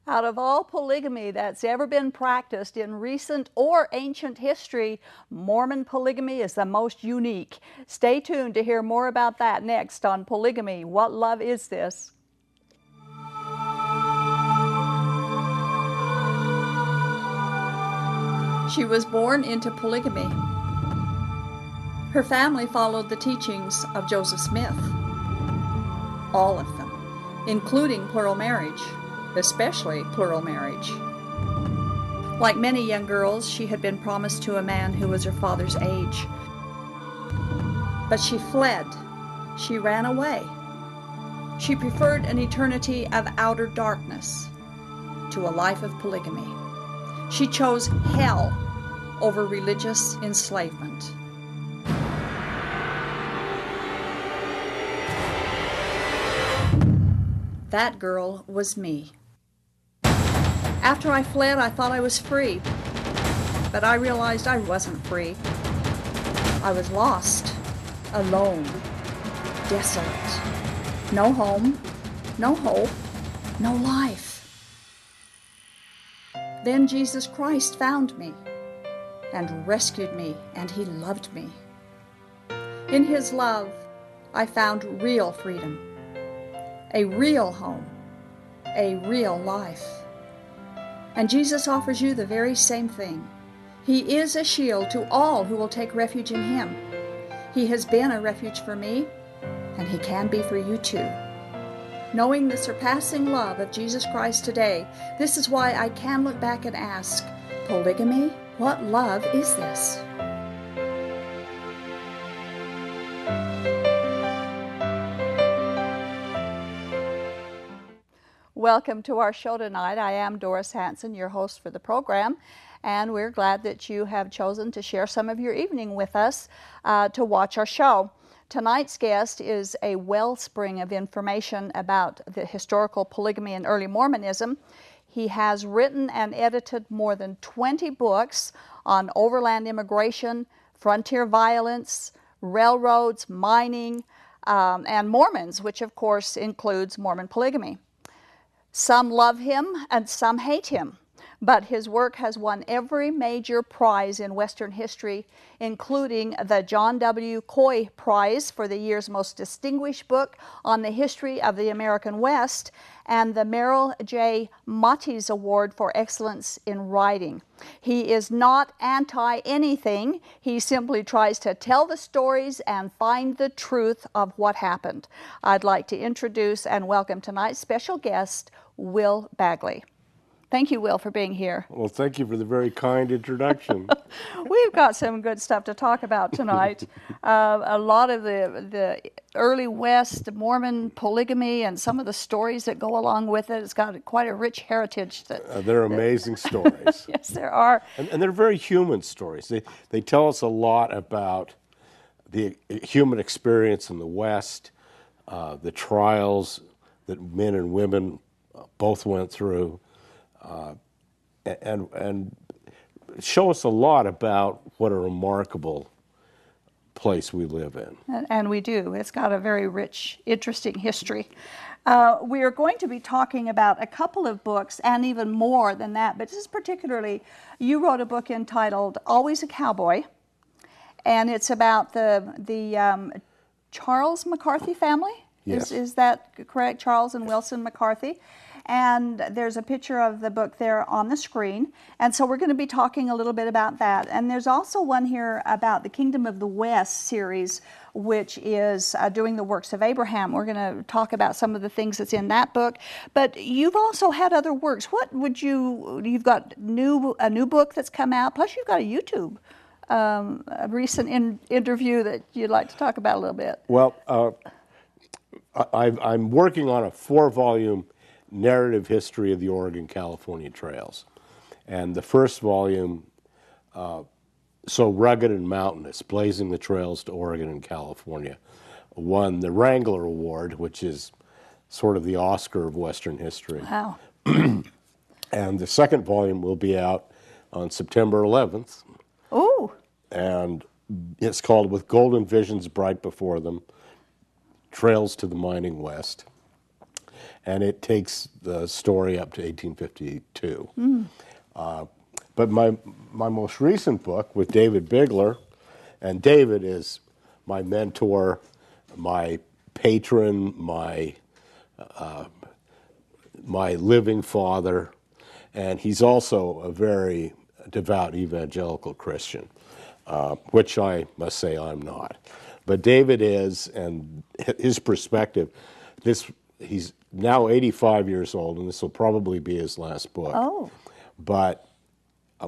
Out of all polygamy that's ever been practiced in recent or ancient history, Mormon polygamy is the most unique. Stay tuned to hear more about that next on Polygamy. What love is this? She was born into polygamy. Her family followed the teachings of Joseph Smith. All of them, including plural marriage. Especially plural marriage. Like many young girls, she had been promised to a man who was her father's age. But she fled. She ran away. She preferred an eternity of outer darkness to a life of polygamy. She chose hell over religious enslavement. That girl was me. After I fled, I thought I was free, but I realized I wasn't free. I was lost, alone, desolate. No home, no hope, no life. Then Jesus Christ found me and rescued me, and He loved me. In His love, I found real freedom, a real home, a real life. And Jesus offers you the very same thing. He is a shield to all who will take refuge in Him. He has been a refuge for me, and He can be for you too. Knowing the surpassing love of Jesus Christ today, this is why I can look back and ask, polygamy, what love is this? Welcome to our show tonight. I am Doris Hanson, your host for the program, and we're glad that you have chosen to share some of your evening with us to watch our show. Tonight's guest is a wellspring of information about the historical polygamy and early Mormonism. He has written and edited more than 20 books on overland immigration, frontier violence, railroads, mining, and Mormons, which of course includes Mormon polygamy. Some love him and some hate him, but his work has won every major prize in Western history, including the John W. Coy Prize for the year's most distinguished book on the history of the American West, and the Merrill J. Mates Award for Excellence in Writing. He is not anti-anything. He simply tries to tell the stories and find the truth of what happened. I'd like to introduce and welcome tonight's special guest, Will Bagley. Thank you, Will, for being here. Well, thank you for the very kind introduction. We've got some good stuff to talk about tonight. A lot of the early West Mormon polygamy and some of the stories that go along with it. It's got quite a rich heritage. They're amazing stories. Yes, there are. And they're very human stories. They tell us a lot about the human experience in the West, the trials that men and women both went through, and show us a lot about what a remarkable place we live in. And we do. It's got a very rich, interesting history. We are going to be talking about a couple of books and even more than that, but this is particularly, you wrote a book entitled Always a Cowboy, and it's about the Charles McCarthy family. Yes. Is that correct? Charles and Wilson McCarthy. And there's a picture of the book there on the screen. And so we're going to be talking a little bit about that. And there's also one here about the Kingdom of the West series, which is doing the works of Abraham. We're going to talk about some of the things that's in that book. But you've also had other works. What would you've got a new book that's come out, plus you've got a YouTube, a recent interview that you'd like to talk about a little bit. Well, I'm working on a 4-volume narrative history of the Oregon-California trails. And the first volume, So Rugged and Mountainous, Blazing the Trails to Oregon and California, won the Wrangler Award, which is sort of the Oscar of Western history. Wow. And the second volume will be out on September 11th. Ooh. And it's called With Golden Visions Bright Before Them, Trails to the Mining West. and it takes the story up to 1852. But my most recent book with David Bigler, and David is my mentor, my patron, my living father, and he's also a very devout evangelical Christian, which I must say I'm not. But David is, and his perspective, he's now 85 years old, and this will probably be his last book. Oh. But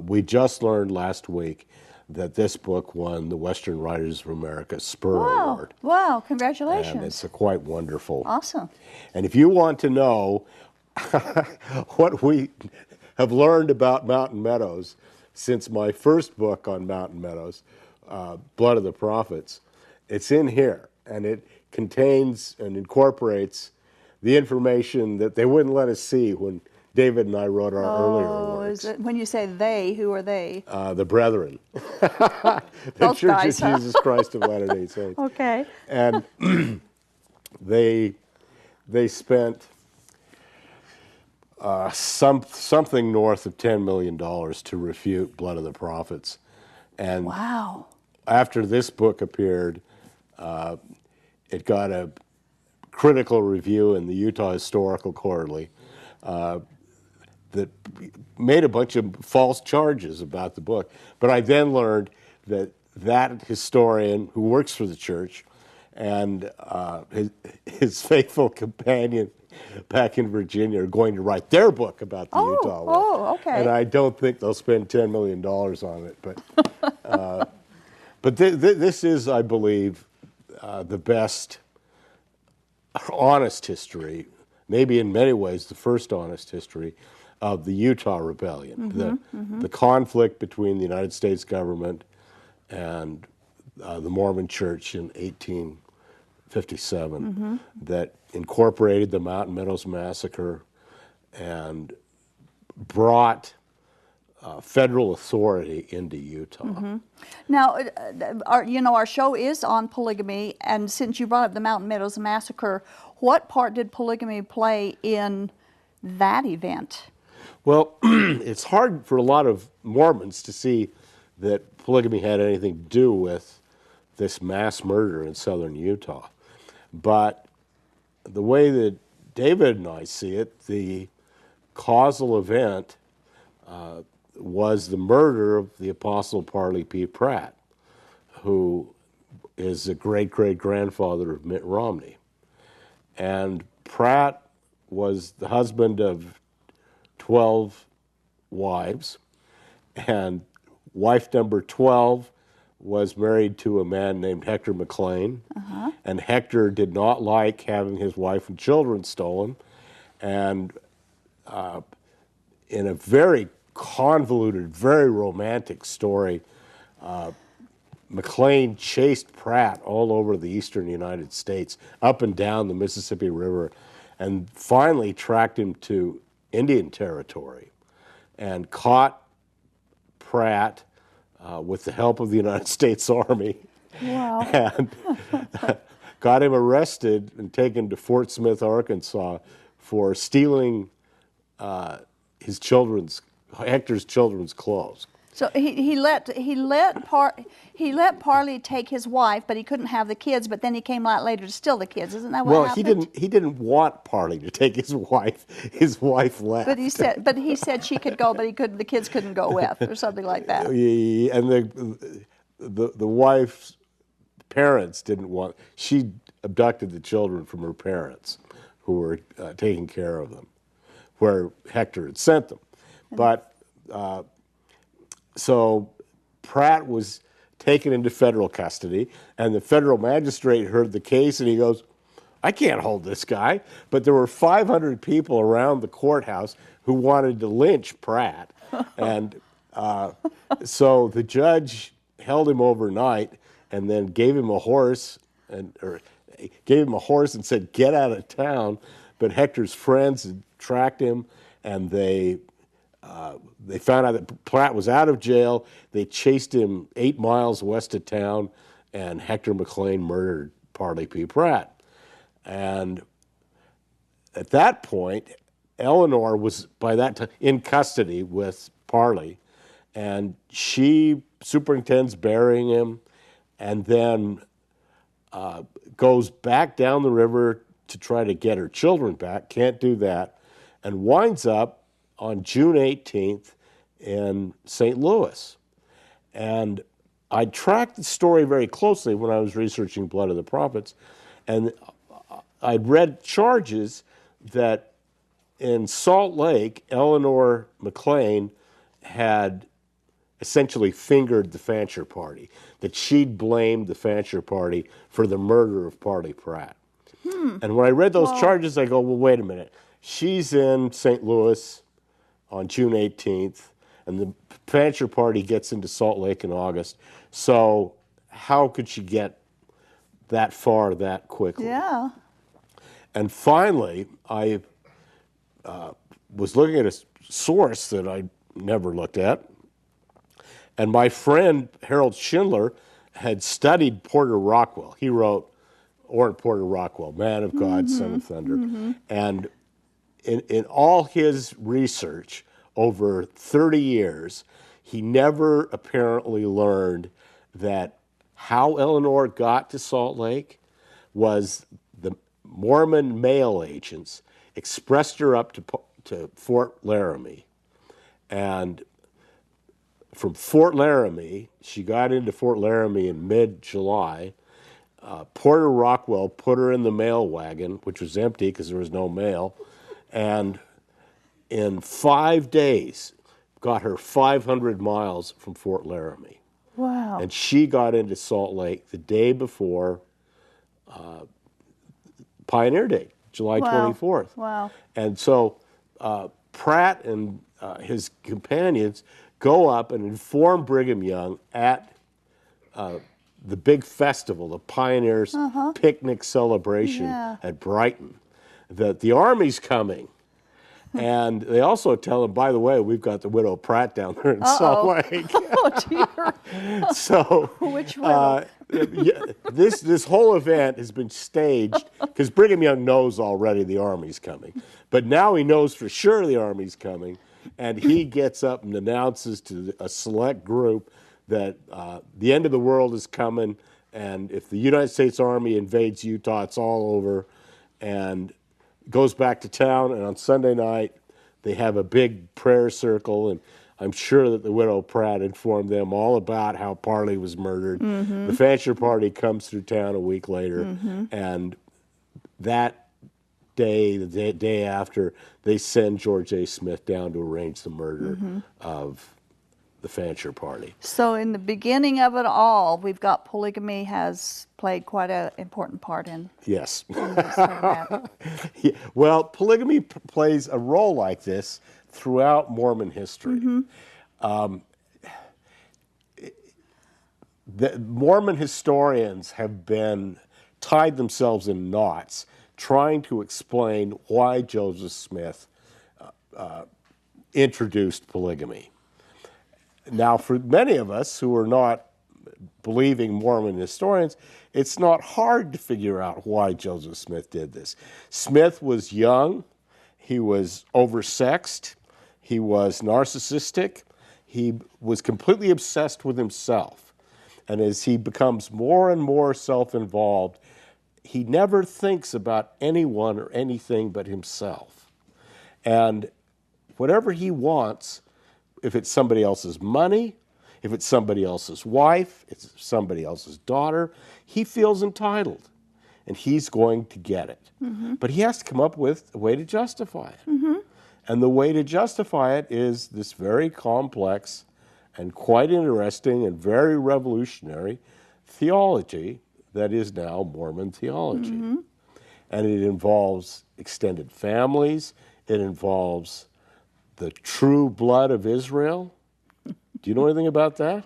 we just learned last week that this book won the Western Writers of America Spur Award. Wow, congratulations. And it's quite wonderful. Awesome. And if you want to know what we have learned about Mountain Meadows since my first book on Mountain Meadows, Blood of the Prophets, it's in here. And it contains and incorporates the information that they wouldn't let us see when David and I wrote our earlier works. When you say they, who are they? The Brethren. The Those Church guys, of Jesus Christ of Latter-day Saints. Okay. And they spent something north of $10 million to refute Blood of the Prophets. And wow. After this book appeared, it got a critical review in the Utah Historical Quarterly that made a bunch of false charges about the book. But I then learned that historian who works for the church and his faithful companion back in Virginia are going to write their book about the Utah war. Oh, okay. And I don't think they'll spend $10 million on it. But this is, I believe, the best honest history, maybe in many ways the first honest history of the Utah Rebellion, the conflict between the United States government and the Mormon Church in 1857 that incorporated the Mountain Meadows Massacre and brought federal authority into Utah. Now, our show is on polygamy, and since you brought up the Mountain Meadows Massacre, what part did polygamy play in that event? Well, it's hard for a lot of Mormons to see that polygamy had anything to do with this mass murder in southern Utah. But the way that David and I see it, the causal event was the murder of the Apostle Parley P. Pratt, who is the great-great-grandfather of Mitt Romney. And Pratt was the husband of 12 wives, and wife number 12 was married to a man named Hector McLean, and Hector did not like having his wife and children stolen, and in a very convoluted, very romantic story, McLean chased Pratt all over the eastern United States, up and down the Mississippi River, and finally tracked him to Indian Territory and caught Pratt with the help of the United States Army. Wow. And got him arrested and taken to Fort Smith, Arkansas for stealing Hector's children's clothes. So he let Parley take his wife, but he couldn't have the kids. But then he came out later to steal the kids. Isn't that what happened? He didn't want Parley to take his wife. His wife left. But he said she could go, but the kids couldn't go with, or something like that. And the wife's parents didn't want. She abducted the children from her parents, who were taking care of them, where Hector had sent them. But so Pratt was taken into federal custody, and the federal magistrate heard the case, and he goes, I can't hold this guy. But there were 500 people around the courthouse who wanted to lynch Pratt. And so the judge held him overnight and then gave him a horse and said, get out of town. But Hector's friends had tracked him, and they found out that Pratt was out of jail. They chased him 8 miles west of town, and Hector McLean murdered Parley P. Pratt. And at that point, Eleanor was by that time in custody with Parley, and she superintends burying him, and then goes back down the river to try to get her children back. Can't do that, and winds up on June 18th in St. Louis. And I tracked the story very closely when I was researching Blood of the Prophets, and I'd read charges that in Salt Lake, Eleanor McLean had essentially fingered the Fancher Party, that she'd blamed the Fancher Party for the murder of Parley Pratt. And when I read those charges, I go, well, wait a minute. She's in St. Louis on June 18th, and the Fancher Party gets into Salt Lake in August. So how could she get that far that quickly? Yeah. And finally, I was looking at a source that I never looked at, and my friend Harold Schindler had studied Porter Rockwell. He wrote Porter Rockwell, Man of God, Son of Thunder. And in all his research over 30 years, he never apparently learned that how Eleanor got to Salt Lake was the Mormon mail agents expressed her up to Fort Laramie. And from Fort Laramie, she got into Fort Laramie in mid-July. Porter Rockwell put her in the mail wagon, which was empty because there was no mail, and in 5 days got her 500 miles from Fort Laramie. Wow. And she got into Salt Lake the day before Pioneer Day, July 24th. Wow. And so Pratt and his companions go up and inform Brigham Young at the big festival, the Pioneers' picnic celebration at Brighton, that the Army's coming. And they also tell him, by the way, we've got the widow Pratt down there in Salt Lake. Oh, dear. So Which widow? this whole event has been staged because Brigham Young knows already the Army's coming. But now he knows for sure the Army's coming, and he gets up and announces to a select group that the end of the world is coming, and if the United States Army invades Utah, it's all over, and goes back to town. And on Sunday night, they have a big prayer circle, and I'm sure that the widow Pratt informed them all about how Parley was murdered. The Fancher Party comes through town a week later, and that day, the day after, they send George A. Smith down to arrange the murder of the Fancher Party. So in the beginning of it all, we've got polygamy has played quite an important part in. Yes. Yeah. Well, polygamy plays a role like this throughout Mormon history. The Mormon historians have been tied themselves in knots trying to explain why Joseph Smith introduced polygamy. Now, for many of us who are not believing Mormon historians, it's not hard to figure out why Joseph Smith did this. Smith was young, he was oversexed, he was narcissistic, he was completely obsessed with himself. And as he becomes more and more self-involved, he never thinks about anyone or anything but himself. And whatever he wants, if it's somebody else's money, if it's somebody else's wife, it's somebody else's daughter, he feels entitled, and he's going to get it. But he has to come up with a way to justify it. And the way to justify it is this very complex and quite interesting and very revolutionary theology that is now Mormon theology. And it involves extended families, it involves the true blood of Israel. Do you know anything about that?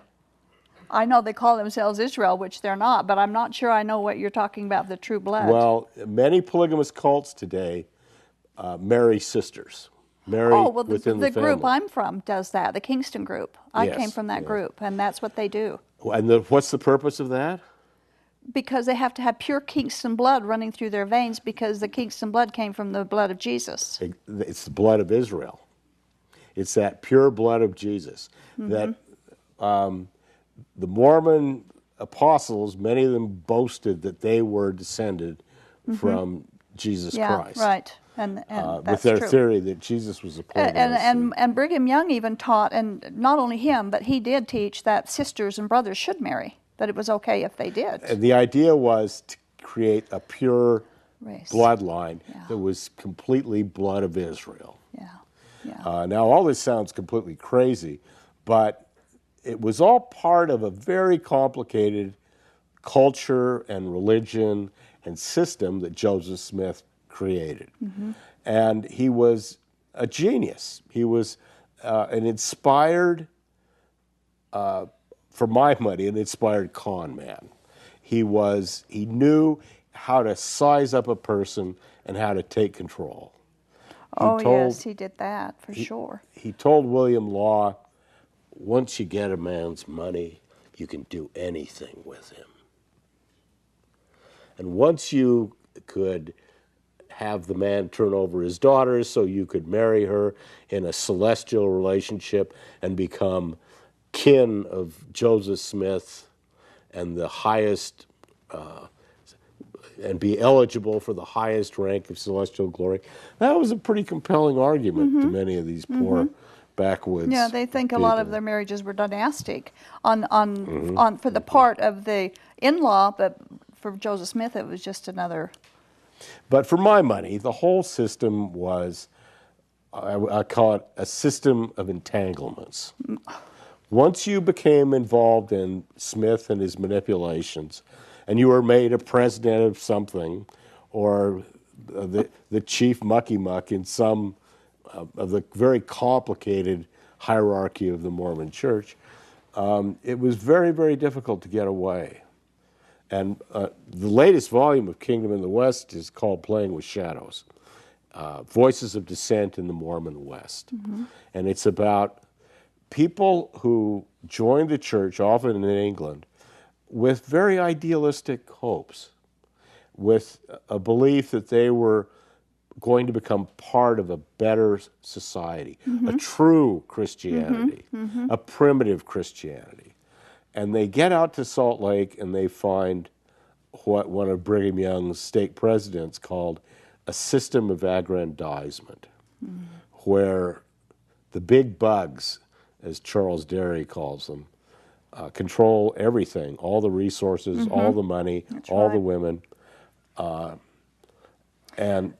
I know they call themselves Israel, which they're not, but I'm not sure I know what you're talking about, the true blood. Well, many polygamous cults today marry sisters. Marry within the family. The group I'm from does that, the Kingston group. I came from that group, and that's what they do. And what's the purpose of that? Because they have to have pure Kingston blood running through their veins, because the Kingston blood came from the blood of Jesus. It's the blood of Israel. It's that pure blood of Jesus. That the Mormon apostles, many of them boasted that they were descended from Jesus Christ. Right. And that's with their true. theory that Jesus was a polygamist. And Brigham Young even taught, and not only him, but he did teach that sisters and brothers should marry, that it was okay if they did. And the idea was to create a pure Race. bloodline that was completely blood of Israel. Yeah. Now, all this sounds completely crazy, but it was all part of a very complicated culture and religion and system that Joseph Smith created. And he was a genius. He was an inspired, for my money, an inspired con man. He knew how to size up a person and how to take control. Yes, he did that for sure. He told William Law, once you get a man's money, you can do anything with him. And once you could have the man turn over his daughters so you could marry her in a celestial relationship and become kin of Joseph Smith and the highest, and be eligible for the highest rank of celestial glory. That was a pretty compelling argument to many of these poor backwoods. Yeah, they think people. a lot of their marriages were dynastic on for the part of the in-law, but for Joseph Smith it was just another. But for my money, the whole system was, I call it a system of entanglements. Once you became involved in Smith and his manipulations, and you were made a president of something, or the chief mucky-muck in some of the very complicated hierarchy of the Mormon Church, it was very, very difficult to get away. And the latest volume of Kingdom in the West is called Playing with Shadows, Voices of Dissent in the Mormon West. And it's about people who joined the church, often in England, with very idealistic hopes, with a belief that they were going to become part of a better society, a true Christianity, a primitive Christianity. And they get out to Salt Lake and they find what one of Brigham Young's stake presidents called a system of aggrandizement, where the big bugs, as Charles Derry calls them, control everything, all the resources, all the money, all the women, and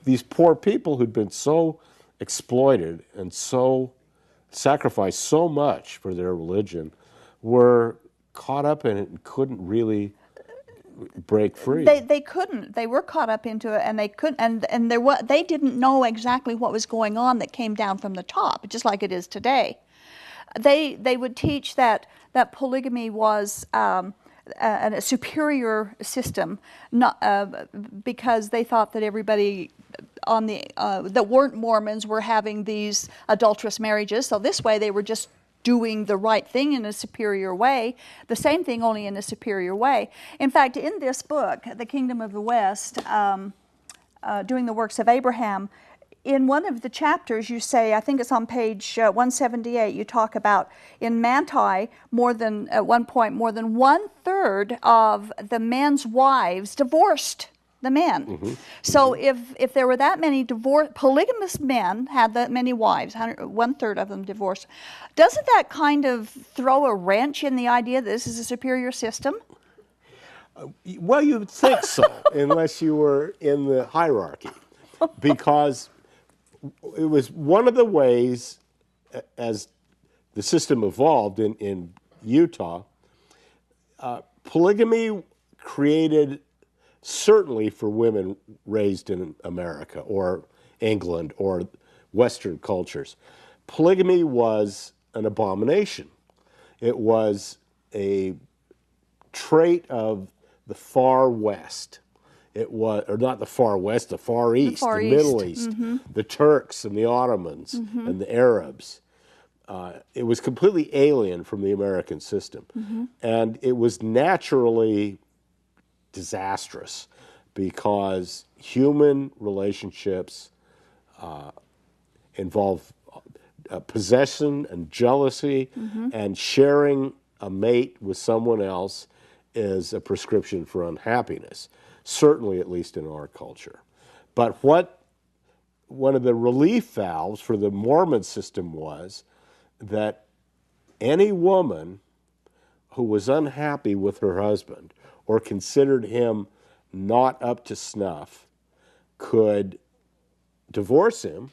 these poor people who'd been so exploited and so sacrificed so much for their religion were caught up in it and couldn't really break free. They couldn't. They were caught up into it, and they couldn't. And they didn't know exactly what was going on that came down from the top, just like it is today. They would teach that polygamy was a superior system, not because they thought that everybody on the that weren't Mormons were having these adulterous marriages. So this way, they were just doing the right thing in a superior way, the same thing only in a superior way. In fact, in this book, The Kingdom of the West, Doing the Works of Abraham, in one of the chapters you say, I think it's on page 178, you talk about in Manti, at one point, more than 1/3 of the men's wives divorced the men. So if there were that many polygamous men had that many wives, 1/3 of them divorced, doesn't that kind of throw a wrench in the idea that this is a superior system? Well, you would think so, unless you were in the hierarchy, because it was one of the ways, as the system evolved in Utah, polygamy created, certainly for women raised in America or England or Western cultures, polygamy was an abomination. It was a trait of the far West. It was, or not the far West, the Far East, the Middle East, the Turks and the Ottomans and the Arabs. it was completely alien from the American system. And it was naturally disastrous because human relationships involve possession and jealousy, and sharing a mate with someone else is a prescription for unhappiness, certainly at least in our culture. But one of the relief valves for the Mormon system was that any woman who was unhappy with her husband or considered him not up to snuff could divorce him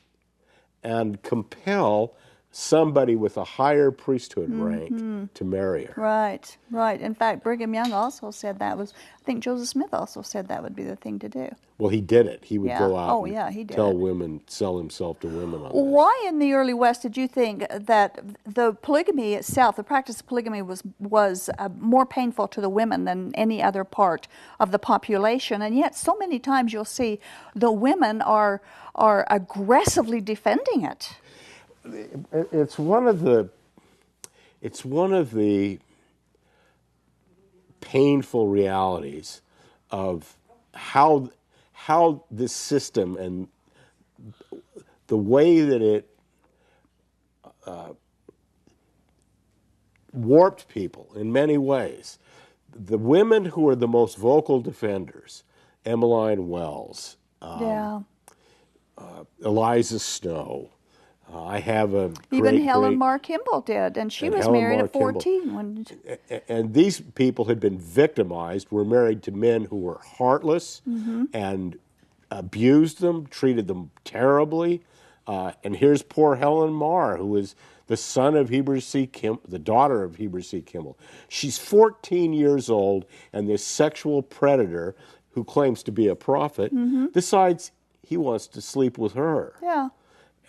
and compel somebody with a higher priesthood rank to marry her. Right, right. In fact, Brigham Young also said that was, I think Joseph Smith also said that would be the thing to do. Well, he did it. He would Yeah. go out Oh, and yeah, he did tell it. women, sell himself to women on this. Why in the early West did you think that the polygamy itself, the practice of polygamy, was more painful to the women than any other part of the population? And yet, so many times you'll see the women are aggressively defending it. It's one of the painful realities of how this system and the way that it warped people in many ways. The women who are the most vocal defenders, Emmeline Wells, Yeah. Eliza Snow. I have a Even great, Helen great, Mar Kimball did, and she and was Helen married Mar at 14. When, and these people had been victimized, were married to men who were heartless and abused them, treated them terribly. And here's poor Helen Mar, who is the son of Heber C. Kimball, the daughter of Heber C. Kimball. She's 14 years old, and this sexual predator who claims to be a prophet decides he wants to sleep with her. yeah.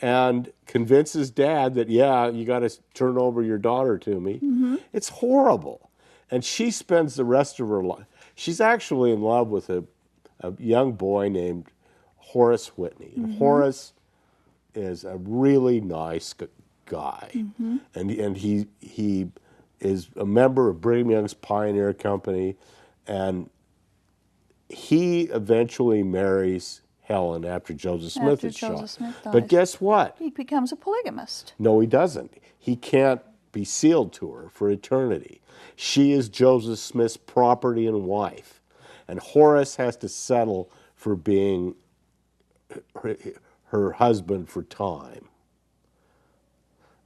And convinces dad that, yeah, you got to turn over your daughter to me. It's horrible. And she spends the rest of her life. She's actually in love with a young boy named Horace Whitney. And Horace is a really nice guy. And he is a member of Brigham Young's Pioneer Company. And he eventually marries Helen after Joseph Smith After is Joseph shot. Smith dies. But guess what? He becomes a polygamist. No, he doesn't. He can't be sealed to her for eternity. She is Joseph Smith's property and wife. And Horace has to settle for being her husband for time.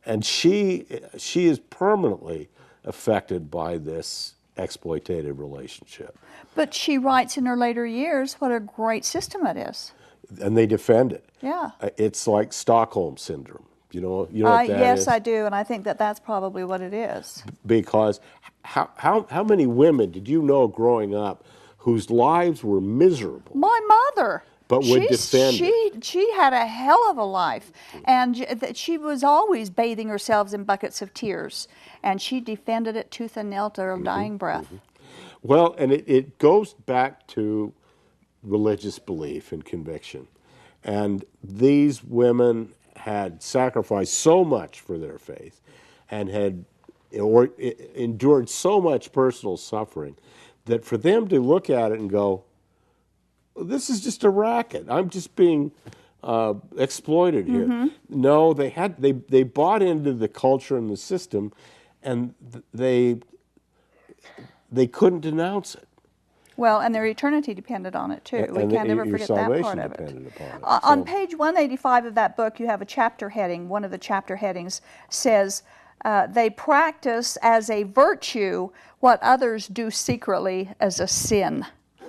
And she is permanently affected by this exploitative relationship. But she writes in her later years what a great system it is. And they defend it. Yeah. It's like Stockholm Syndrome. You know what that yes, is? I do, and I think that that's probably what it is. Because how many women did you know growing up whose lives were miserable? My mother. But would defend it. She had a hell of a life, and she was always bathing herself in buckets of tears, and she defended it tooth and nail to her dying breath. Well, and it goes back to religious belief and conviction. And these women had sacrificed so much for their faith and had endured so much personal suffering that for them to look at it and go, this is just a racket. I'm just being exploited here. No, they bought into the culture and the system, and they couldn't denounce it. Well, and their eternity depended on it, too. We can't ever forget that part of it. Upon it. On page 185 of that book, you have a chapter heading. One of the chapter headings says, they practice as a virtue what others do secretly as a sin.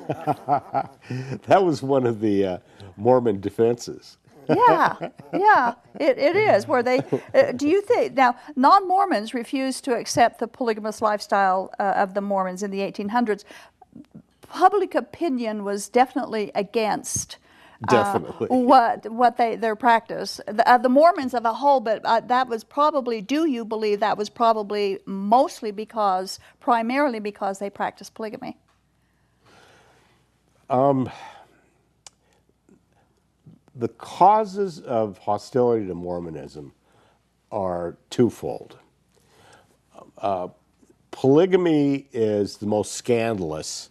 That was one of the Mormon defenses. Yeah, it is. Where they, do you think, now, non-Mormons refused to accept the polygamous lifestyle of the Mormons in the 1800s. Public opinion was definitely against what their practice. The Mormons of a whole, but that was probably, do you believe that was probably primarily because they practiced polygamy? The causes of hostility to Mormonism are twofold. Polygamy is the most scandalous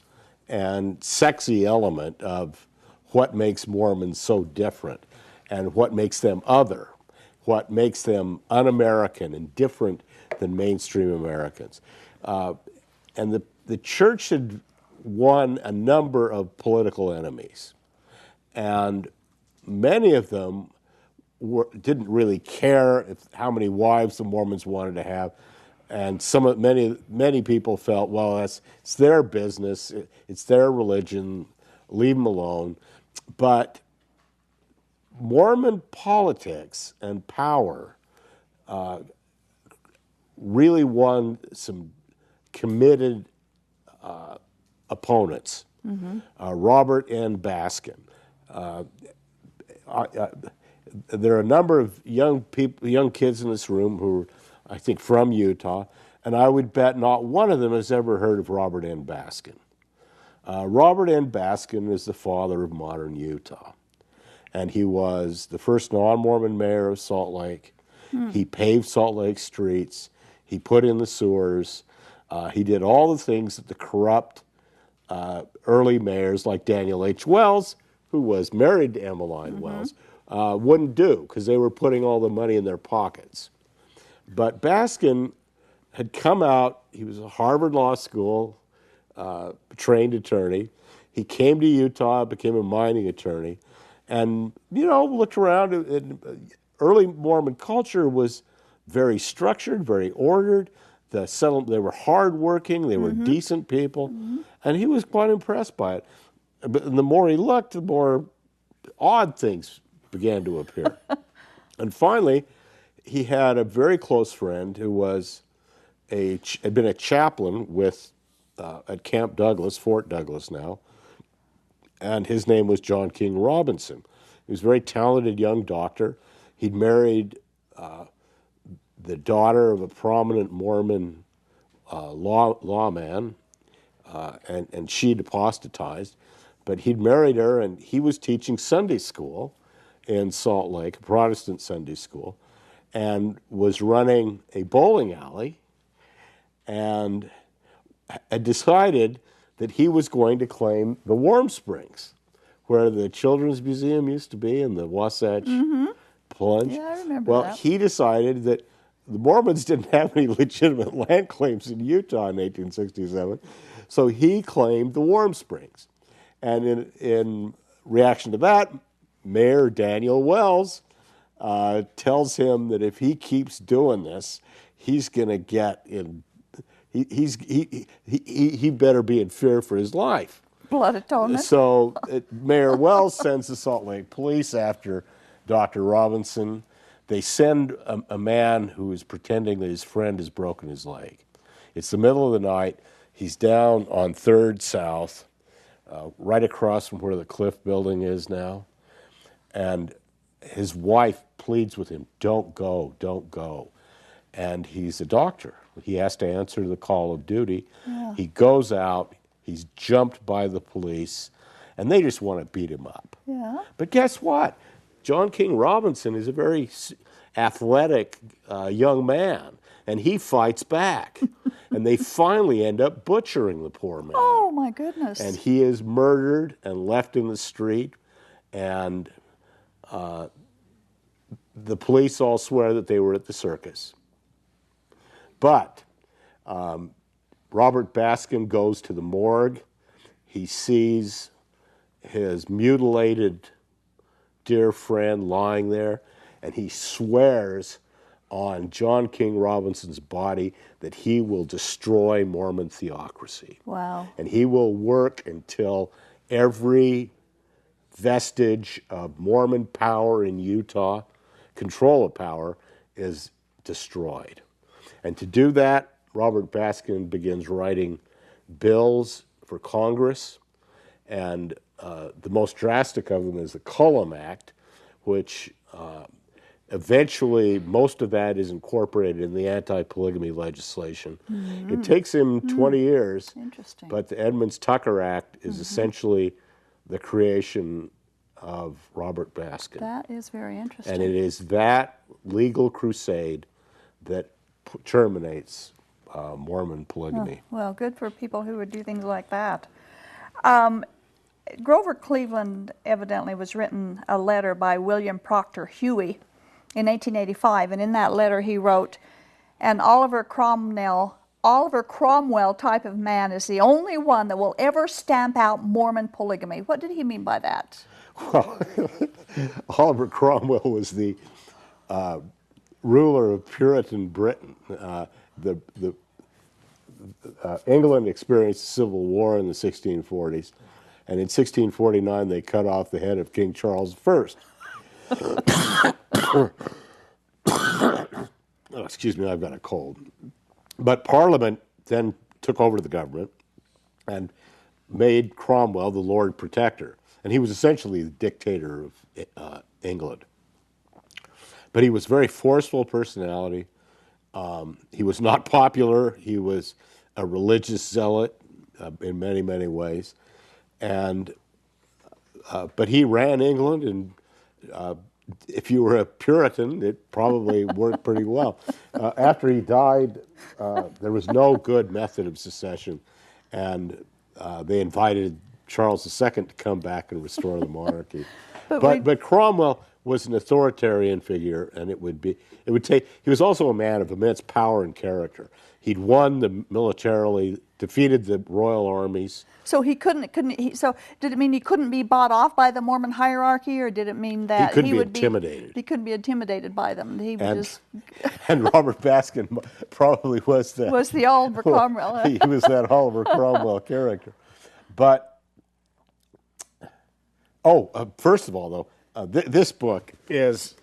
and sexy element of what makes Mormons so different and what makes them other, what makes them un-American and different than mainstream Americans. And the church had won a number of political enemies, and many of them didn't really care how many wives the Mormons wanted to have. And many people felt, well, it's their business, it's their religion, leave them alone. But Mormon politics and power really won some committed opponents. Robert N. Baskin. There are a number of young kids in this room who are, I think, from Utah, and I would bet not one of them has ever heard of Robert N. Baskin. Robert N. Baskin is the father of modern Utah, and he was the first non-Mormon mayor of Salt Lake. He paved Salt Lake streets. He put in the sewers. He did all the things that the corrupt early mayors like Daniel H. Wells, who was married to Emmeline Wells, wouldn't do, because they were putting all the money in their pockets. But Baskin had come out, he was a Harvard Law School trained attorney. He came to Utah, became a mining attorney, and, looked around. And early Mormon culture was very structured, very ordered. They were hardworking, they were decent people, and he was quite impressed by it. But the more he looked, the more odd things began to appear. And finally, he had a very close friend who was had been a chaplain at Camp Douglas, Fort Douglas now, and his name was John King Robinson. He was a very talented young doctor. He'd married the daughter of a prominent Mormon lawman, and she'd apostatized, but he'd married her, and he was teaching Sunday school in Salt Lake, a Protestant Sunday school, and was running a bowling alley, and had decided that he was going to claim the Warm Springs, where the Children's Museum used to be, and the Wasatch Plunge. Yeah, I remember well, that. he decided that the Mormons didn't have any legitimate land claims in Utah in 1867, so he claimed the Warm Springs. And in reaction to that, Mayor Daniel Wells tells him that if he keeps doing this, he's going to get in. He better be in fear for his life. Blood atonement. So Mayor Wells sends the Salt Lake police after Dr. Robinson. They send a man who is pretending that his friend has broken his leg. It's the middle of the night. He's down on 3rd South, right across from where the Cliff Building is now. And his wife pleads with him, don't go, don't go. And he's a doctor. He has to answer the call of duty. Yeah. He goes out. He's jumped by the police, and they just want to beat him up. Yeah. But guess what? John King Robinson is a very athletic young man, and he fights back. And they finally end up butchering the poor man. Oh, my goodness. And he is murdered and left in the street, and the police all swear that they were at the circus. But Robert Baskin goes to the morgue. He sees his mutilated dear friend lying there, and he swears on John King Robinson's body that he will destroy Mormon theocracy. Wow. And he will work until every vestige of Mormon power in Utah, control of power, is destroyed. And to do that, Robert Baskin begins writing bills for Congress, and the most drastic of them is the Cullum Act, which eventually most of that is incorporated in the anti-polygamy legislation. It takes him 20 years, Interesting. but the Edmunds-Tucker Act is essentially the creation of Robert Baskin. That is very interesting. And it is that legal crusade that terminates Mormon polygamy. Oh, well, good for people who would do things like that. Grover Cleveland evidently was written a letter by William Proctor Huey in 1885, and in that letter he wrote, "An Oliver Cromwell type of man is the only one that will ever stamp out Mormon polygamy." What did he mean by that? Well, Oliver Cromwell was the ruler of Puritan Britain. England experienced a civil war in the 1640s, and in 1649 they cut off the head of King Charles I. Oh, excuse me, I've got a cold. But Parliament then took over the government and made Cromwell the Lord Protector. And he was essentially the dictator of England. But he was a very forceful personality. He was not popular. He was a religious zealot in many, many ways. And but he ran England, and if you were a Puritan, it probably worked pretty well. After he died, there was no good method of secession, and they invited Charles II to come back and restore the monarchy. But Cromwell was an authoritarian figure, and he was also a man of immense power and character. He'd won militarily, defeated the royal armies. So so did it mean he couldn't be bought off by the Mormon hierarchy, or did it mean that he couldn't be intimidated? He couldn't be intimidated by them. He would and Robert Baskin probably was the Oliver Cromwell. He was that Oliver Cromwell character. But first of all, though, this book has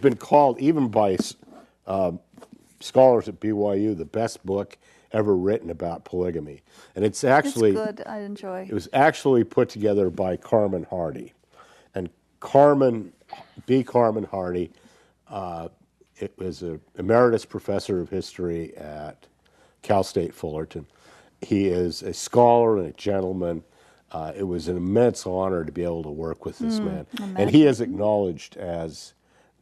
been called, even by scholars at BYU, the best book ever written about polygamy. And it's actually good. I enjoy. It was actually put together by Carmen Hardy. And Carmen Hardy, it was an emeritus professor of history at Cal State Fullerton. He is a scholar and a gentleman. It was an immense honor to be able to work with this man. Imagine. And he is acknowledged as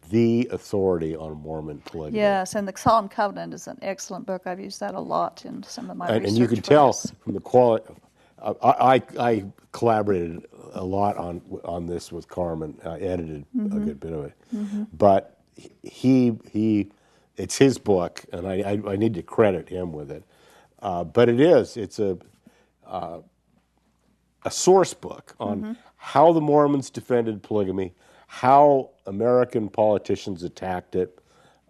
the authority on Mormon polygamy. Yes, and the Solemn Covenant is an excellent book. I've used that a lot in some of my research. And you can tell from the quality. I collaborated a lot on this with Carmen. I edited a good bit of it. But it's his book, and I need to credit him with it. But it's a source book on how the Mormons defended polygamy, how American politicians attacked it,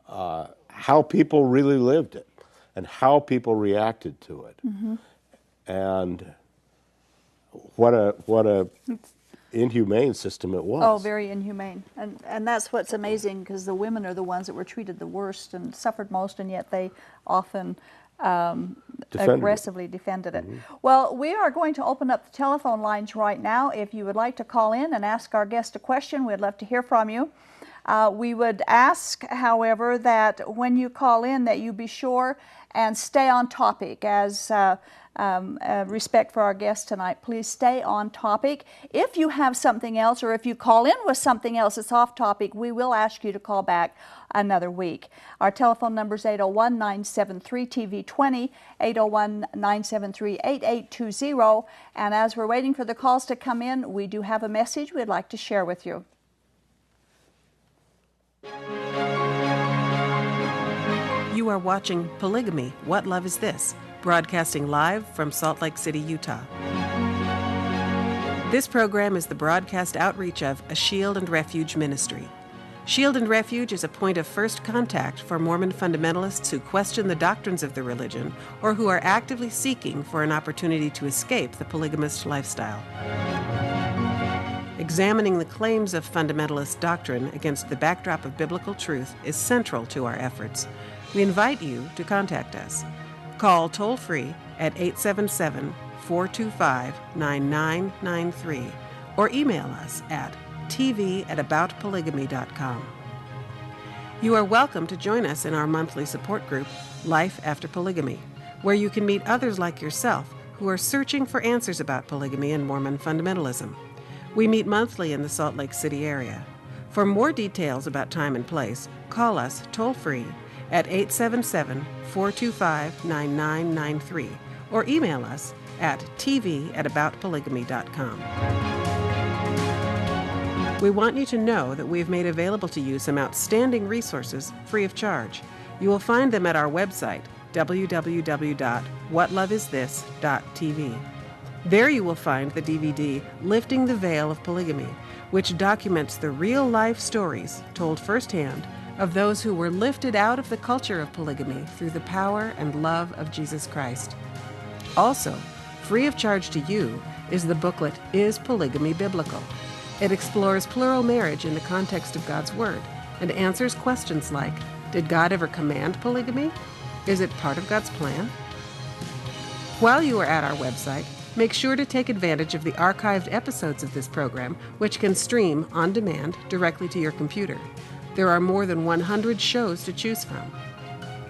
how people really lived it, and how people reacted to it. And what a inhumane system it was. Oh, very inhumane. And that's what's amazing, because the women are the ones that were treated the worst and suffered most, and yet they often aggressively defended it. Well, we are going to open up the telephone lines right now. If you would like to call in and ask our guest a question, we'd love to hear from you. We would ask, however, that when you call in that you be sure and stay on topic. As respect for our guest tonight, please stay on topic. If you have something else, or if you call in with something else that's off topic, we will ask you to call back another week. Our telephone number is 801-973-TV20, 801-973-8820. And as we're waiting for the calls to come in, we do have a message we'd like to share with you. You are watching Polygamy, What Love Is This? Broadcasting live from Salt Lake City, Utah. This program is the broadcast outreach of A Shield and Refuge ministry. Shield and Refuge is a point of first contact for Mormon fundamentalists who question the doctrines of the religion or who are actively seeking for an opportunity to escape the polygamist lifestyle. Examining the claims of fundamentalist doctrine against the backdrop of biblical truth is central to our efforts. We invite you to contact us. Call toll-free at 877-425-9993 or email us at tv@aboutpolygamy.com. You are welcome to join us in our monthly support group, Life After Polygamy, where you can meet others like yourself who are searching for answers about polygamy and Mormon fundamentalism. We meet monthly in the Salt Lake City area. For more details about time and place, call us toll-free at 877-425-9993 or email us at tv@aboutpolygamy.com. We want you to know that we've made available to you some outstanding resources free of charge. You will find them at our website, www.whatloveisthis.tv. There you will find the DVD Lifting the Veil of Polygamy, which documents the real-life stories told firsthand of those who were lifted out of the culture of polygamy through the power and love of Jesus Christ. Also, free of charge to you is the booklet Is Polygamy Biblical? It explores plural marriage in the context of God's Word and answers questions like, did God ever command polygamy? Is it part of God's plan? While you are at our website, make sure to take advantage of the archived episodes of this program, which can stream on demand directly to your computer. There are more than 100 shows to choose from.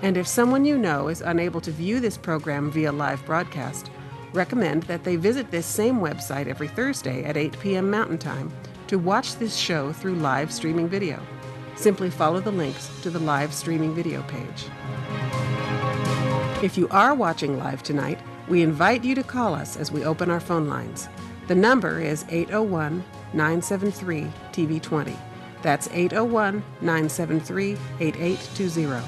And if someone you know is unable to view this program via live broadcast, recommend that they visit this same website every Thursday at 8 p.m. Mountain Time to watch this show through live streaming video. Simply follow the links to the live streaming video page. If you are watching live tonight, we invite you to call us as we open our phone lines. The number is 801-973-TV20. That's 801-973-8820.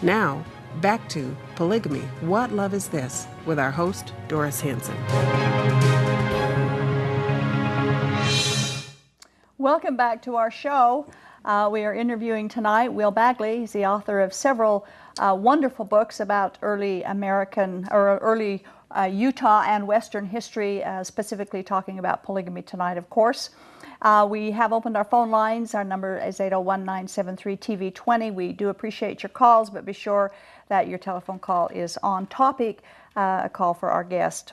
Now, back to Polygamy, What Love Is This? With our host, Doris Hanson. Welcome back to our show. We are interviewing tonight Will Bagley. He's the author of several wonderful books about early American or early Utah and Western history, specifically talking about polygamy tonight, of course. We have opened our phone lines. Our number is 801-973-TV20. We do appreciate your calls, but be sure that your telephone call is on topic, a call for our guest.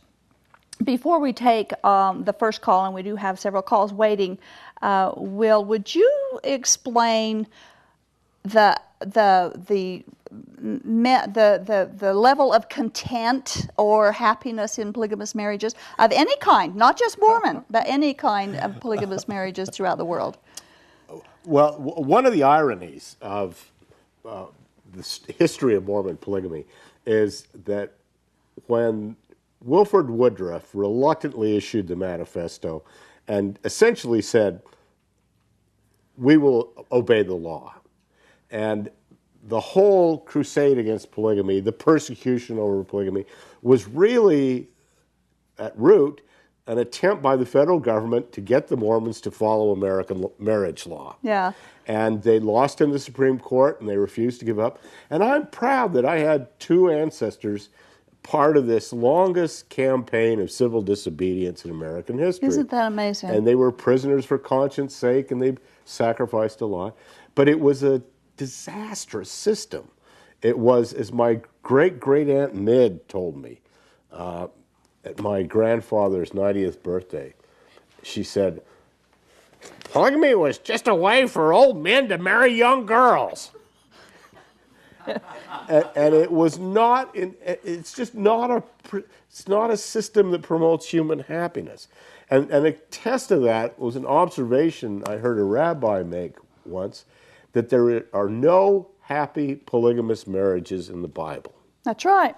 Before we take the first call, and we do have several calls waiting, Will, would you explain the level of content or happiness in polygamous marriages of any kind, not just Mormon, but any kind of polygamous marriages throughout the world? Well, one of the ironies of the history of Mormon polygamy is that when Wilford Woodruff reluctantly issued the manifesto and essentially said, we will obey the law. And the whole crusade against polygamy, the persecution over polygamy, was really, at root, an attempt by the federal government to get the Mormons to follow American marriage law. Yeah. And they lost in the Supreme Court, and they refused to give up. And I'm proud that I had two ancestors part of this longest campaign of civil disobedience in American history. Isn't that amazing? And they were prisoners for conscience sake, and they sacrificed a lot. But it was a disastrous system. It was, as my great-great-aunt Mid told me at my grandfather's 90th birthday, she said, polygamy was just a way for old men to marry young girls. and it was not, it's just not a system that promotes human happiness. And a test of that was an observation I heard a rabbi make once, that there are no happy polygamous marriages in the Bible. That's right.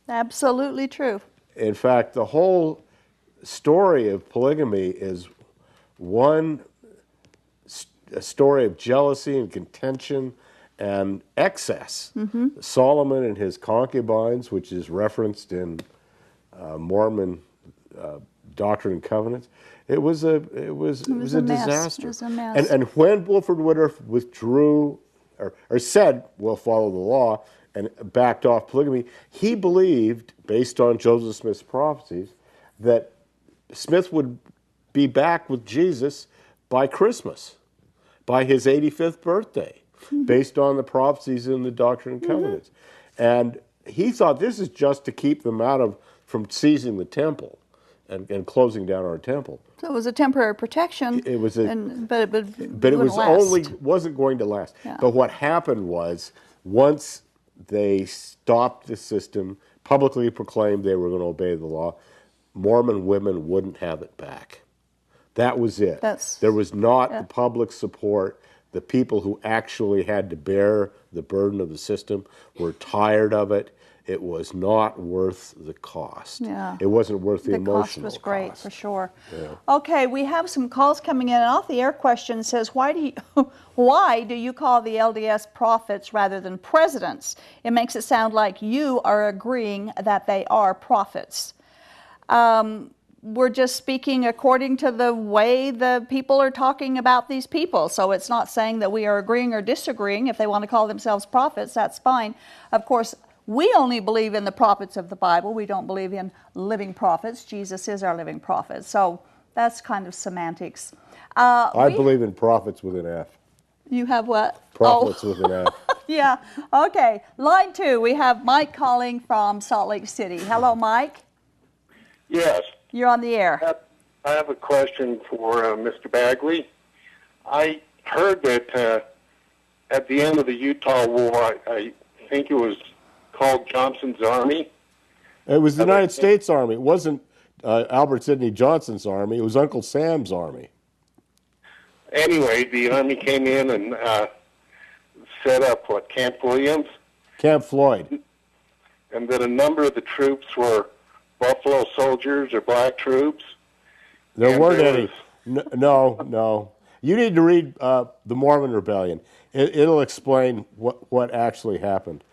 Absolutely true. In fact, the whole story of polygamy is a story of jealousy and contention and excess. Mm-hmm. Solomon and his concubines, which is referenced in Mormon Doctrine and Covenants, it was a disaster. It was a mess. And when Wilford Woodruff withdrew or said, we'll follow the law, and backed off polygamy, he believed, based on Joseph Smith's prophecies, that Smith would be back with Jesus by Christmas, by his 85th birthday, mm-hmm. based on the prophecies in the Doctrine and Covenants. Mm-hmm. And he thought this is just to keep them from seizing the temple and closing down our temple. So it was a temporary protection. It was but it wasn't going to last. Yeah. But what happened was, once they stopped the system, publicly proclaimed they were going to obey the law, Mormon women wouldn't have it back. That was it. There was not the public support. The people who actually had to bear the burden of the system were tired of it. It was not worth the cost. Yeah. It wasn't worth the emotional cost. The cost was great, cost. for sure. Yeah. Okay, we have some calls coming in. An off-the-air question says, why do you call the LDS prophets rather than presidents? It makes it sound like you are agreeing that they are prophets. We're just speaking according to the way the people are talking about these people. So it's not saying that we are agreeing or disagreeing. If they want to call themselves prophets, that's fine. Of course, we only believe in the prophets of the Bible. We don't believe in living prophets. Jesus is our living prophet. So that's kind of semantics. I believe in prophets with an F. You have what? Prophets with an F. Yeah. Okay. Line 2, we have Mike calling from Salt Lake City. Hello, Mike. Yes. You're on the air. I have a question for Mr. Bagley. I heard that at the end of the Utah War, I think it was called Johnson's Army. It was the United States Army. It wasn't Albert Sidney Johnson's army. It was Uncle Sam's army. Anyway, the Army came in and set up, Camp Williams? Camp Floyd. And then a number of the troops were Buffalo soldiers or black troops. There weren't any. No. You need to read the Mormon Rebellion. It'll explain what actually happened.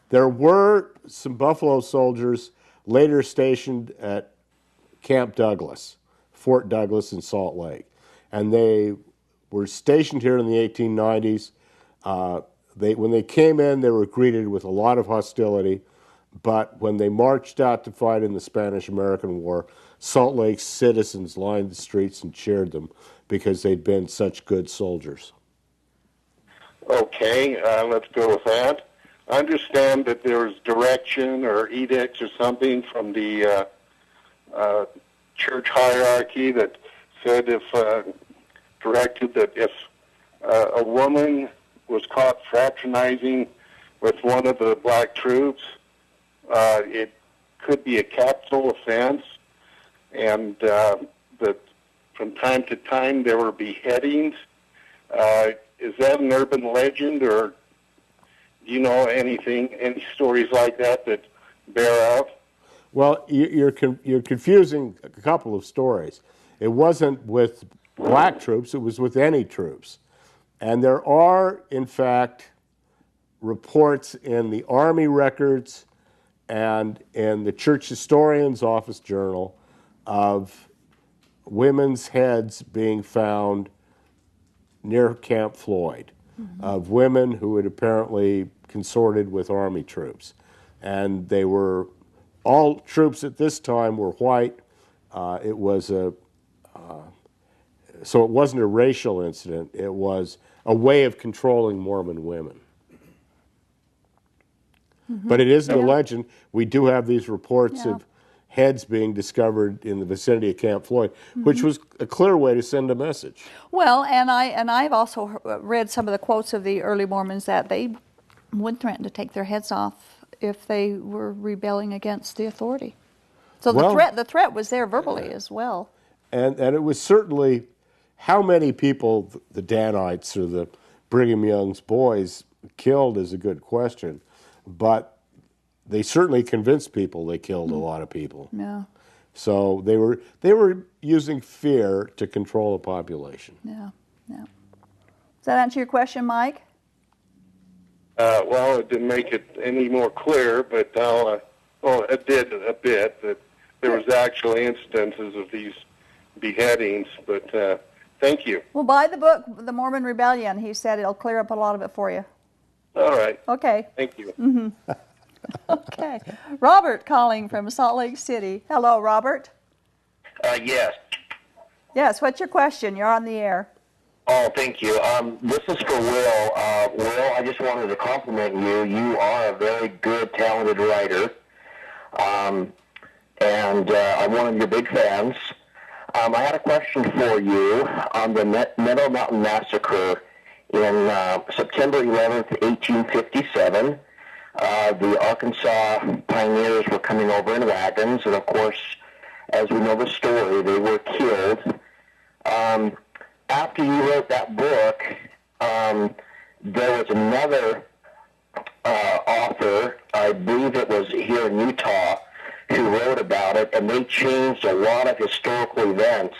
There were some Buffalo soldiers later stationed at Camp Douglas, Fort Douglas in Salt Lake. And they were stationed here in the 1890s. When they came in, they were greeted with a lot of hostility. But when they marched out to fight in the Spanish-American War, Salt Lake's citizens lined the streets and cheered them because they'd been such good soldiers. Okay, let's go with that. I understand that there was direction or edicts or something from the church hierarchy that said directed that if a woman was caught fraternizing with one of the black troops, it could be a capital offense, and that from time to time there were beheadings. Is that an urban legend, or do you know any stories like that bear out? Well, you're confusing a couple of stories. It wasn't with black troops, it was with any troops. And there are, in fact, reports in the Army records and in the Church Historian's Office Journal of women's heads being found near Camp Floyd, of women who had apparently consorted with Army troops. And they were, all troops at this time were white. So it wasn't a racial incident, it was a way of controlling Mormon women. But it isn't a legend. We do have these reports of heads being discovered in the vicinity of Camp Floyd, which was a clear way to send a message. Well, and I've also read some of the quotes of the early Mormons that they would threaten to take their heads off if they were rebelling against the authority. So the threat was there verbally as well. And it was certainly how many people the Danites or the Brigham Young's boys killed is a good question, but they certainly convinced people they killed a lot of people. Yeah. So they were using fear to control a population. Yeah. Does that answer your question, Mike? Well, it didn't make it any more clear, but it did a bit. That there was actual instances of these beheadings, but thank you. Well, buy the book, The Mormon Rebellion. He said it'll clear up a lot of it for you. All right. Okay. Thank you. Okay. Robert calling from Salt Lake City. Hello, Robert. Yes. Yes, what's your question? You're on the air. Oh, thank you. This is for Will. Will, I just wanted to compliment you. You are a very good, talented writer, and I'm one of your big fans. I had a question for you on the Meadow Mountain Massacre in September 11th, 1857. The Arkansas pioneers were coming over in wagons, and of course, as we know the story, they were killed after you wrote that book, there was another author, I believe it was here in Utah, who wrote about it, and they changed a lot of historical events,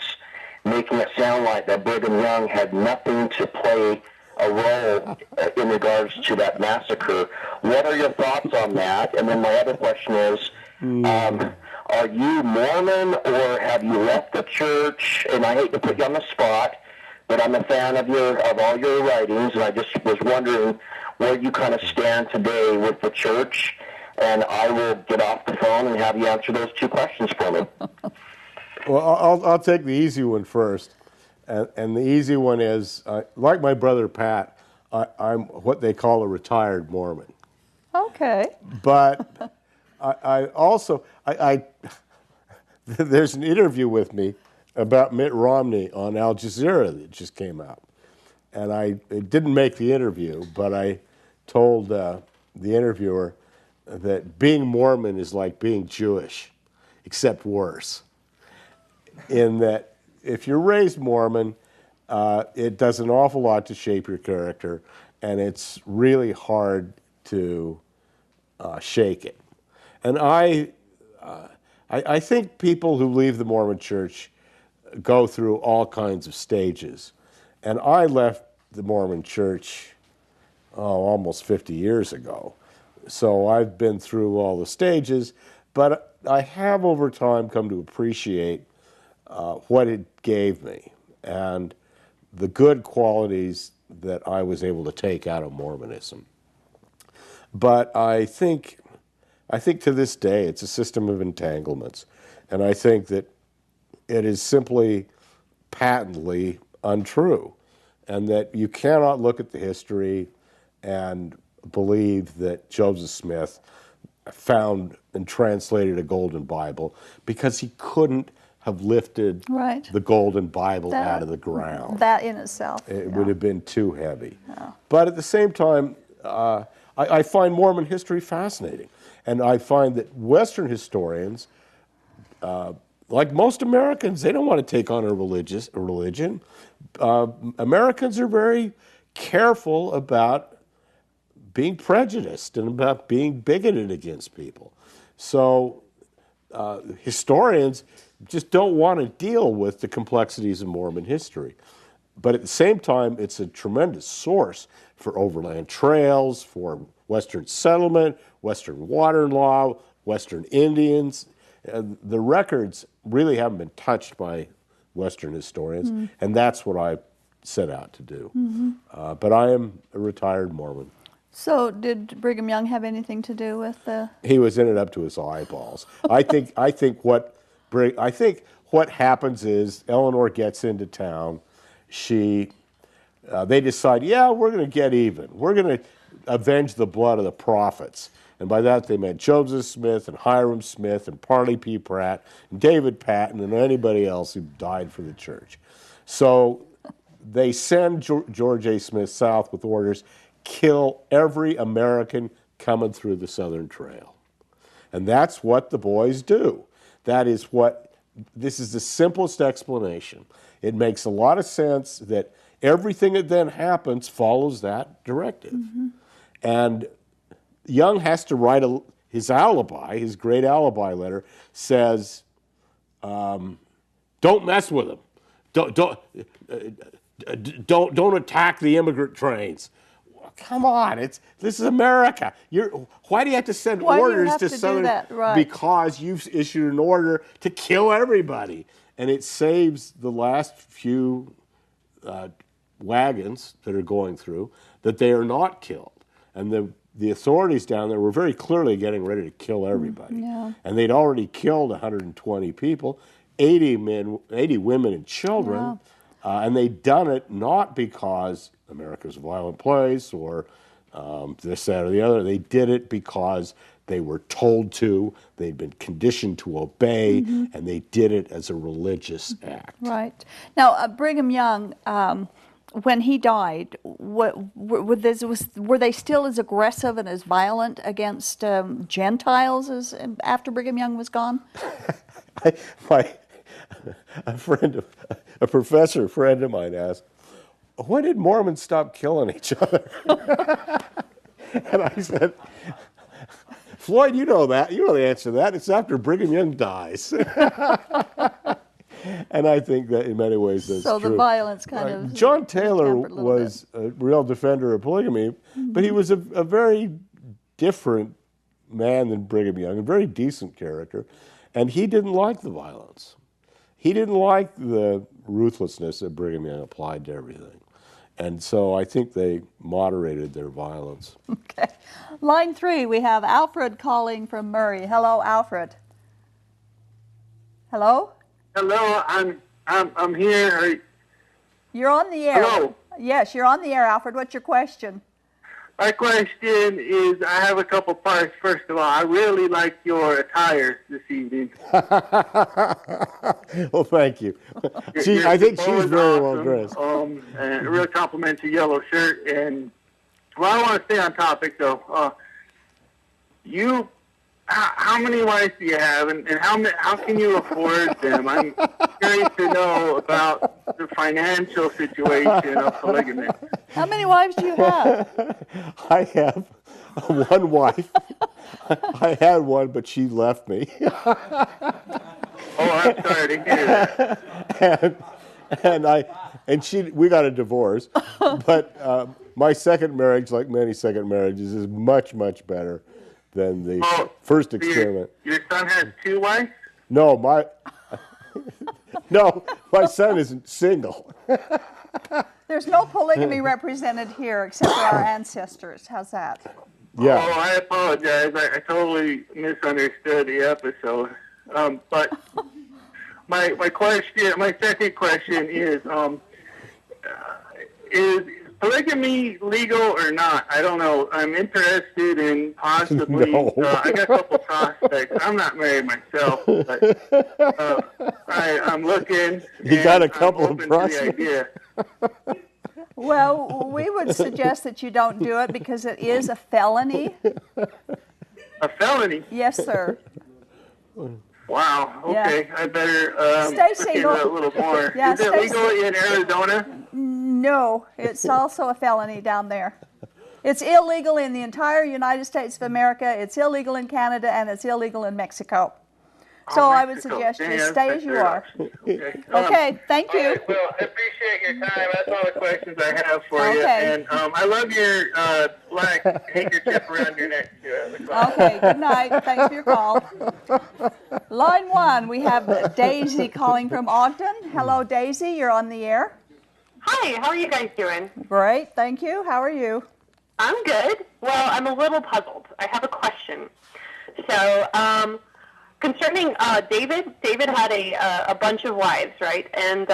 making it sound like that Brigham Young had nothing to play a role in regards to that massacre. What are your thoughts on that? And then my other question is, are you Mormon, or have you left the church? And I hate to put you on the spot, but I'm a fan of all your writings, and I just was wondering where you kind of stand today with the church. And I will get off the phone and have you answer those two questions for me. Well, I'll take the easy one first. And the easy one is, like my brother Pat, I'm what they call a retired Mormon. Okay. But I also, there's an interview with me about Mitt Romney on Al Jazeera that just came out. And I didn't make the interview, but I told the interviewer that being Mormon is like being Jewish, except worse. In that, if you're raised Mormon, it does an awful lot to shape your character, and it's really hard to shake it. And I think people who leave the Mormon Church go through all kinds of stages. And I left the Mormon Church almost 50 years ago. So I've been through all the stages, but I have over time come to appreciate what it gave me and the good qualities that I was able to take out of Mormonism. But I think to this day it's a system of entanglements, and I think that it is simply patently untrue, and that you cannot look at the history and believe that Joseph Smith found and translated a golden Bible, because he couldn't have lifted the golden Bible out of the ground. That in itself. It would have been too heavy. Yeah. But at the same time, I find Mormon history fascinating. And I find that Western historians, like most Americans, they don't want to take on a religion. Americans are very careful about being prejudiced and about being bigoted against people. So historians just don't want to deal with the complexities of Mormon history. But at the same time, it's a tremendous source for overland trails, for Western settlement, Western water law, Western Indians. The records really haven't been touched by Western historians, and that's what I set out to do. But I am a retired Mormon. So did Brigham Young have anything to do with the... He was in it up to his eyeballs. I think what happens is Eleanor gets into town. They decide, we're going to get even. We're going to avenge the blood of the prophets. And by that they meant Joseph Smith and Hiram Smith and Parley P. Pratt and David Patton and anybody else who died for the church. So they send George A. Smith south with orders, kill every American coming through the Southern Trail. And that's what the boys do. This is the simplest explanation. It makes a lot of sense that everything that then happens follows that directive. And Young has to write his alibi, his great alibi letter, says, don't mess with them. Don't attack the immigrant trains. Come on, this is America. Why do you have to send orders to Southern? Right. Because you've issued an order to kill everybody, and it saves the last few wagons that are going through that they are not killed. And the authorities down there were very clearly getting ready to kill everybody, and they'd already killed 120 people, 80 women, and children. Wow. And they'd done it not because America's a violent place or this, that, or the other. They did it because they were told to, they'd been conditioned to obey, and they did it as a religious act. Right. Now, Brigham Young, when he died, were they still as aggressive and as violent against Gentiles as after Brigham Young was gone? A professor friend of mine asked, when did Mormons stop killing each other? And I said, Floyd, you know that. You know the answer to that. It's after Brigham Young dies. And I think that in many ways that's true. So the violence kind of... John Taylor tempered a little was a real defender of polygamy, but he was a very different man than Brigham Young, a very decent character, and he didn't like the violence. He didn't like the ruthlessness that Brigham Young applied to everything. And so I think they moderated their violence. Okay. Line 3, we have Alfred calling from Murray. Hello, Alfred. Hello? Hello, I'm here. You're on the air. Hello. Yes, you're on the air, Alfred. What's your question? My question is, I have a couple parts. First of all, I really like your attire this evening. Well, thank you. I think she's very well dressed. And a real compliment to yellow shirt. And well, I want to stay on topic though. How many wives do you have, and how can you afford them? I'm curious to know about the financial situation of polygamy. How many wives do you have? I have one wife. I had one, but she left me. Oh, I'm sorry to hear that. We got a divorce. But my second marriage, like many second marriages, is much, much better than the first experiment. Your son has 2 wives? No, my son isn't single. There's no polygamy represented here except for our ancestors. How's that? Yeah. Oh, I apologize. I totally misunderstood the episode. But my second question is polygamy legal or not? I don't know. I'm interested in possibly. No. I got a couple prospects. I'm not married myself, but I'm looking. You got a couple of prospects. Well, we would suggest that you don't do it because it is a felony. A felony? Yes, sir. Wow. Okay. Yeah. I better stay look single. into it a little more. Yeah, is it legal in Arizona? No, it's also a felony down there. It's illegal in the entire United States of America. It's illegal in Canada, and it's illegal in Mexico. So I would suggest you stay as you are. Okay, thank you. All right, well, I appreciate your time. That's all the questions I have for you. Okay. And I love your black handkerchief around your neck. Okay, good night. Thanks for your call. Line 1, we have Daisy calling from Ogden. Hello, Daisy. You're on the air. Hi, how are you guys doing? Great, thank you. How are you? I'm good. Well, I'm a little puzzled. I have a question. So, concerning David had a bunch of wives, right? And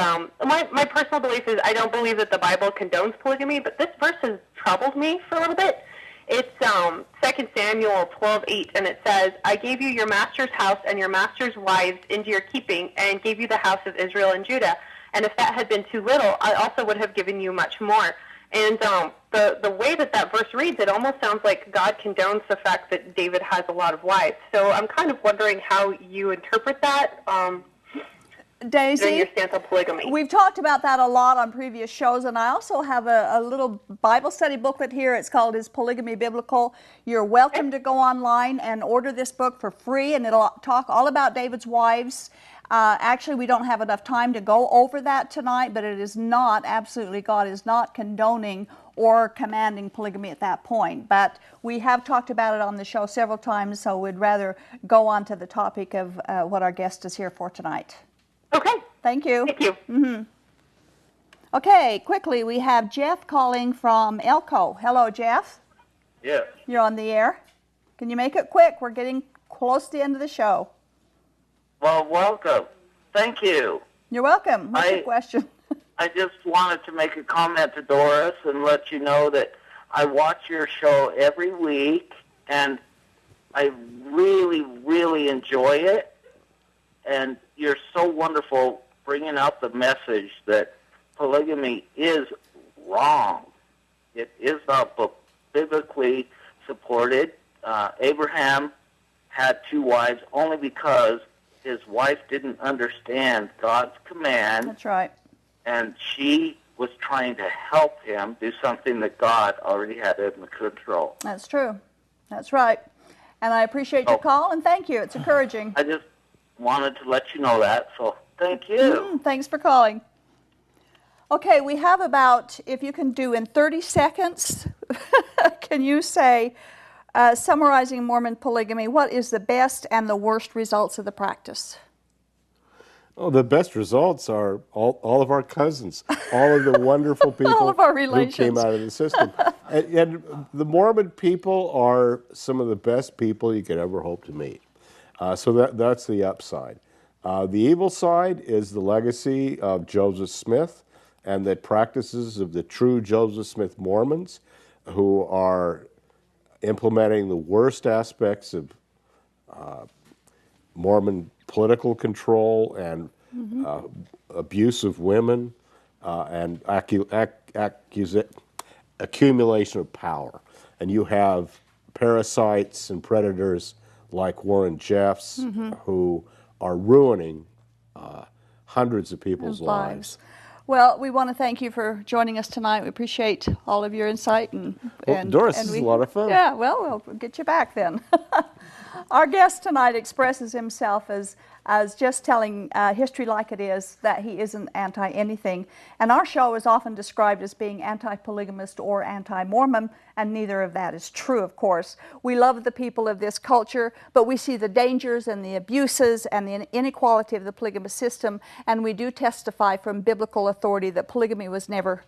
my personal belief is I don't believe that the Bible condones polygamy, but this verse has troubled me for a little bit. It's 2 Samuel 12:8, and it says, I gave you your master's house and your master's wives into your keeping, and gave you the house of Israel and Judah. And if that had been too little, I also would have given you much more. And the way that verse reads, it almost sounds like God condones the fact that David has a lot of wives. So I'm kind of wondering how you interpret that. Daisy, your stance on polygamy. We've talked about that a lot on previous shows, and I also have a little Bible study booklet here. It's called Is Polygamy Biblical? You're welcome to go online and order this book for free, and it'll talk all about David's wives. Actually, we don't have enough time to go over that tonight, but it is not, absolutely, God is not condoning or commanding polygamy at that point. But we have talked about it on the show several times, so we'd rather go on to the topic of what our guest is here for tonight. Okay. Thank you. Thank you. Mm-hmm. Okay, quickly, we have Jeff calling from Elko. Hello, Jeff. Yes. You're on the air. Can you make it quick? We're getting close to the end of the show. Well, welcome. Thank you. You're welcome. What's your question? I just wanted to make a comment to Doris and let you know that I watch your show every week, and I really, really enjoy it. And you're so wonderful bringing out the message that polygamy is wrong. It is not biblically supported. Abraham had 2 wives only because his wife didn't understand God's command. That's right. And she was trying to help him do something that God already had in the control. That's true. That's right. And I appreciate your call, and thank you. It's encouraging. I just wanted to let you know that, so thank you. Thanks for calling. Okay, we have about, if you can do in 30 seconds, can you say, summarizing Mormon polygamy, what is the best and the worst results of the practice? Oh, the best results are all of our cousins, all of the wonderful people All of our who relations. came out of the system. And the Mormon people are some of the best people you could ever hope to meet. So that's the upside. The evil side is the legacy of Joseph Smith and the practices of the true Joseph Smith Mormons, who are implementing the worst aspects of Mormon political control and abuse of women and accumulation of power. And you have parasites and predators like Warren Jeffs who are ruining hundreds of people's lives. Well, we want to thank you for joining us tonight. We appreciate all of your insight. Doris, this is a lot of fun. Yeah, well, we'll get you back then. Our guest tonight expresses himself as just telling history like it is, that he isn't anti-anything. And our show is often described as being anti-polygamist or anti-Mormon, and neither of that is true, of course. We love the people of this culture, but we see the dangers and the abuses and the inequality of the polygamous system, and we do testify from biblical authority that polygamy was never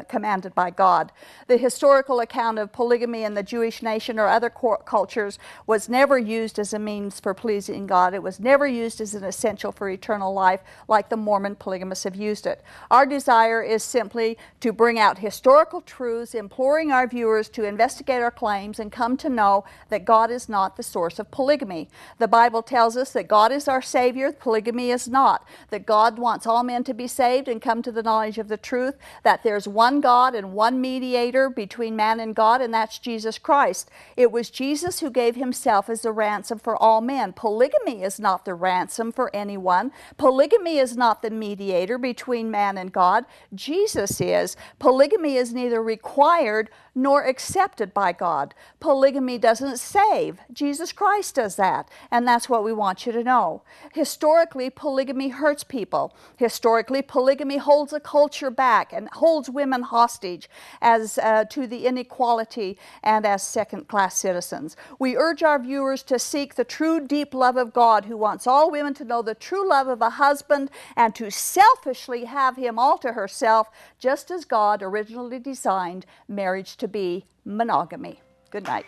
commanded by God. The historical account of polygamy in the Jewish nation or other cultures was never used as a means for pleasing God. It was never used as an essential for eternal life like the Mormon polygamists have used it. Our desire is simply to bring out historical truths, imploring our viewers to investigate our claims and come to know that God is not the source of polygamy. The Bible tells us that God is our Savior, polygamy is not. That God wants all men to be saved and come to the knowledge of the truth, that there's one God and one mediator between man and God, and that's Jesus Christ. It was Jesus who gave himself as a ransom for all men. Polygamy is not the ransom for anyone. Polygamy is not the mediator between man and God. Jesus is. Polygamy is neither required nor accepted by God. Polygamy doesn't save. Jesus Christ does that, and that's what we want you to know. Historically, polygamy hurts people. Historically, polygamy holds a culture back and holds women hostage as to the inequality and as second-class citizens. We urge our viewers to seek the true deep love of God, who wants all women to know the true love of a husband and to selfishly have him all to herself, just as God originally designed marriage to be monogamy. Good night.